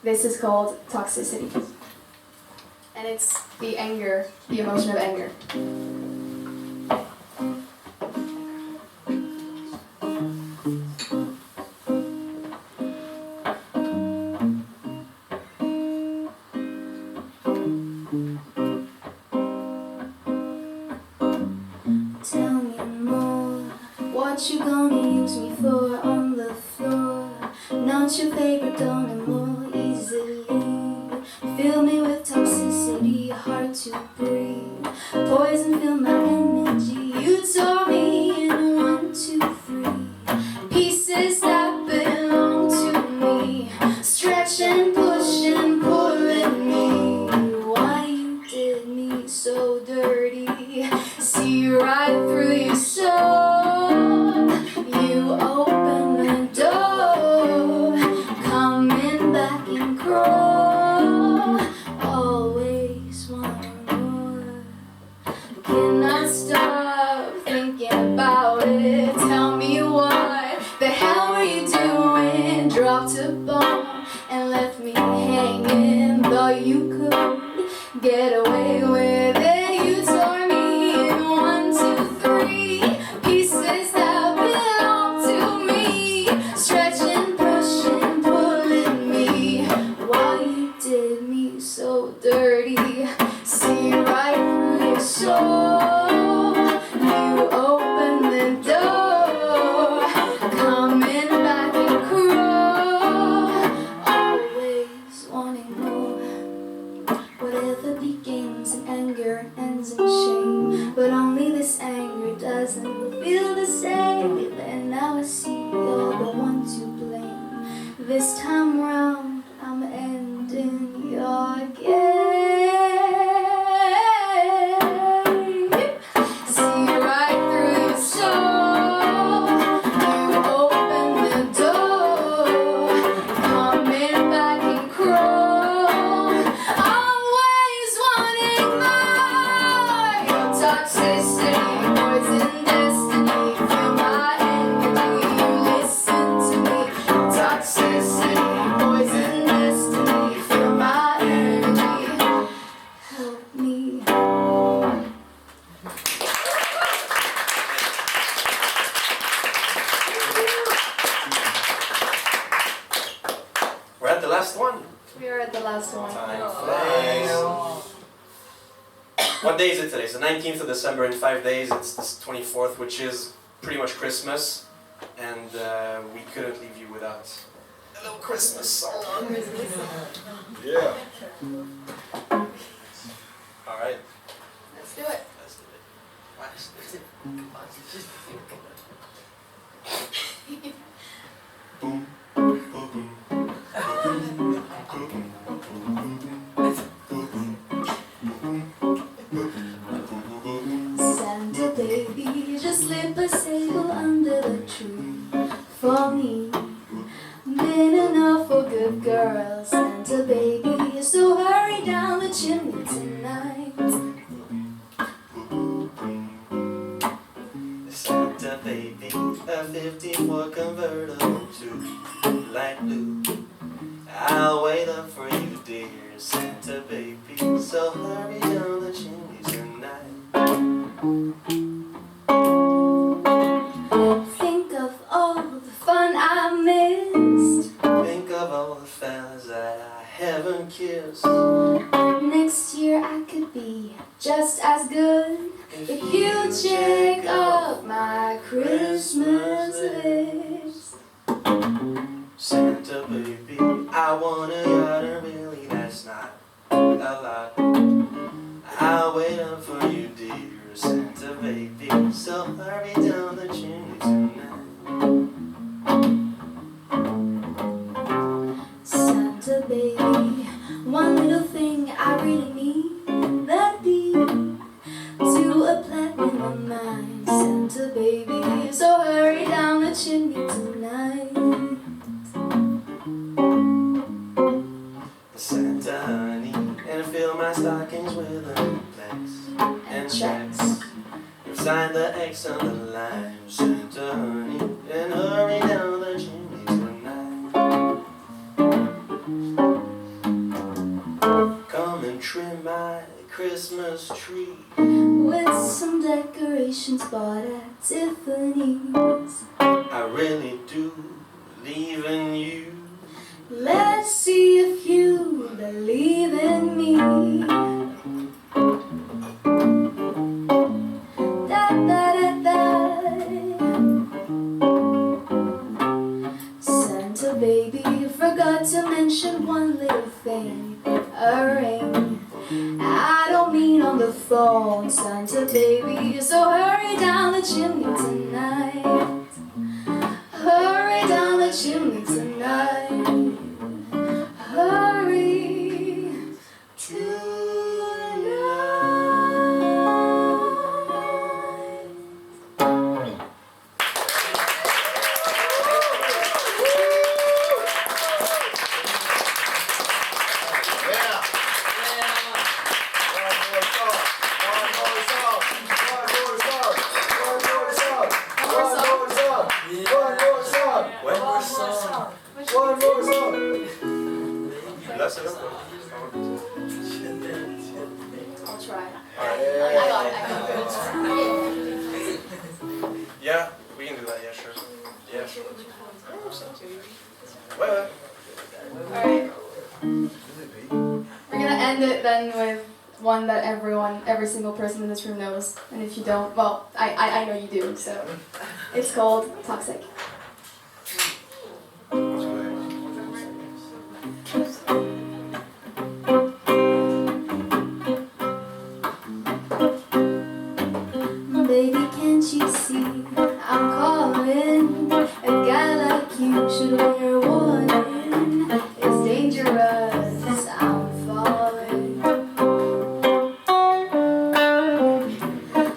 This is called Toxicity. And it's the anger, the emotion of anger. Tell me more, what you gonna use me for on the floor? Not your favorite, don't more easily. Fill me with toxicity, hard to breathe. Poison, fill my energy. You tore me in 1, 2, 3 pieces that belong to me. Stretch and push and pull at me. Why you did me so dirty? See right through your soul. You open the door, coming back and crawl. Always wanting more. Cannot stop thinking about it. Tell me what the hell were you doing? Dropped a bomb and left me hanging. Thought you could get away with it. You tore me in 1, 2, 3 pieces that belong to me. Stretch and push and pull at me. Why you did me so dirty? See right through your soul. You open the door, coming back and crawl. Always wanting more. Whatever begins in anger ends in shame. But only this anger doesn't feel the same. And now I see you're the one to blame. This time round, I'm ending your game. See right through your soul. You open the door, coming back and crawl. Always wanting more. Your toxicity, poison destiny. Feel my energy, you listen to me. Toxicity, poison destiny. Feel my energy, help me. We're at the last one. We are at the last one. Time flies. What day is it today? It's the 19th of December. In 5 days, it's the 24th, which is pretty much Christmas. And we couldn't leave you without a little Christmas song. Yeah. All right. Let's do it. Let's do it. Let's do it. Come on, just boom, boom, boom. Santa baby, just slip a sable under the tree for me. Been enough for good girls, Santa baby, so hurry down the chimney tonight. Santa baby, a 54 convertible to light blue. I'll wait up for you, dear Santa baby, so hurry down the chimney tonight. Think of all the fun I missed. Think of all the fellas that I haven't kissed. Next year I could be just as good if you check off my Christmas list. Santa baby, I want a yacht, and really that's not a lot. I'll wait up for you, dear Santa baby, so hurry down the chimney tonight. Santa baby, one little thing I really need, that'd be to a platinum mine. Santa baby, so hurry down the chimney tonight. Santa honey, and fill my stockings with a flex and checks. Sign the X on the line, Santa honey, and hurry down the chimney tonight. trim my Christmas tree with some decorations bought at Tiffany's. I really do believe in you. Let's see if you believe in me. Da, da, da, da. Santa baby, you forgot to mention one little thing. A ring. I don't mean on the phone, Santa baby. So hurry down the chimney tonight. Hurry down the chimney tonight. Hurry tonight. I'll try. Alright. I got it. Yeah, we can do that, yeah, sure. Yeah, sure. Wait. Alright. We're gonna end it then with one that every single person in this room knows. And if you don't, well, I know you do, so. It's called Toxic. Baby, can't you see I'm calling? A guy like you should wear a warning. It's dangerous, I'm falling.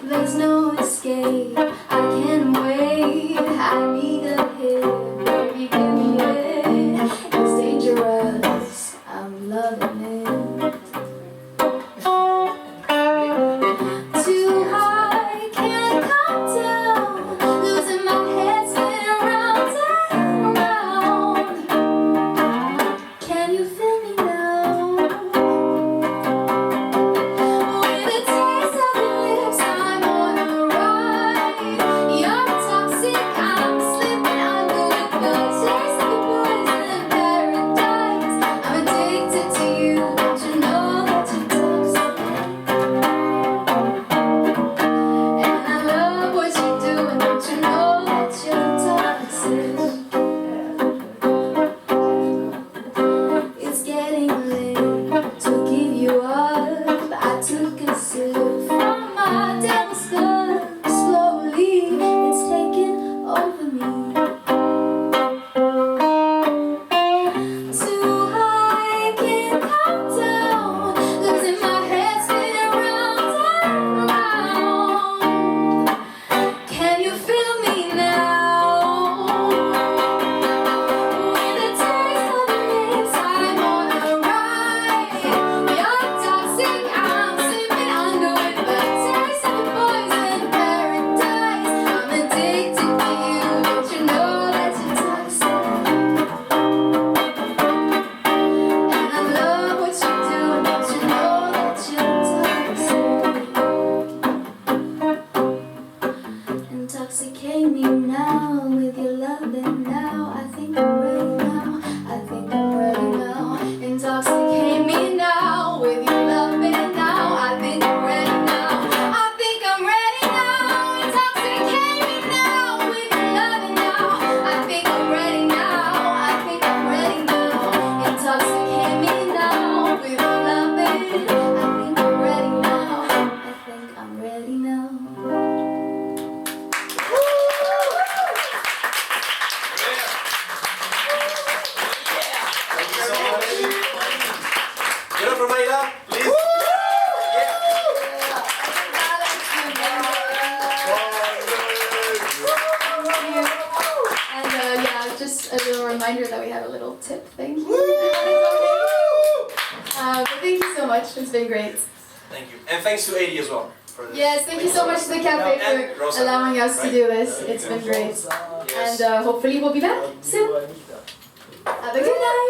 There's no escape, I can't wait. I need a hit, baby, give me it. It's dangerous, I'm loving it. Too high, can't come down. Losing my head, spinning round and round. Can you feel me now? With the taste of your lips, I'm on a ride. You're toxic, I'm slipping under with the taste of your poison paradise. I'm addicted to you, don't you know that you're toxic? And I love what you do, and don't you know that you're toxic? It's getting late to give you up. I took a sip from my devil's cup. Slowly, it's taking over me. Too high, can't come down. Losing my head, spinning round and round. Can you feel me now? With the taste of your lips, I'm on a ride. You're toxic, I'm slipping under with the taste of your poison paradise. I'm addicted to you, don't you know that you're toxic? And I love what you do, don't you know that you're toxic? Intoxicate me now with your loving now. I think I'm ready now. I think I'm ready now. Intoxicate me now with your loving now. I think I'm ready now. I think I'm ready now. Intoxicate me now with your loving now. I think I'm ready now. I think I'm ready now. Intoxicate me now with your loving. I think I'm ready now. I think I'm ready now. Thank you so much. Get up for Maehila, please. And yeah, just a little reminder that we have a little tip thing. But thank you so much. It's been great. Thank you. And thanks to 80 as well. For this. Yes, thank you so much to the cafe And for Rosa, allowing us to right? do this. It's been great. Yes. And hopefully we'll be back soon. Have a good night.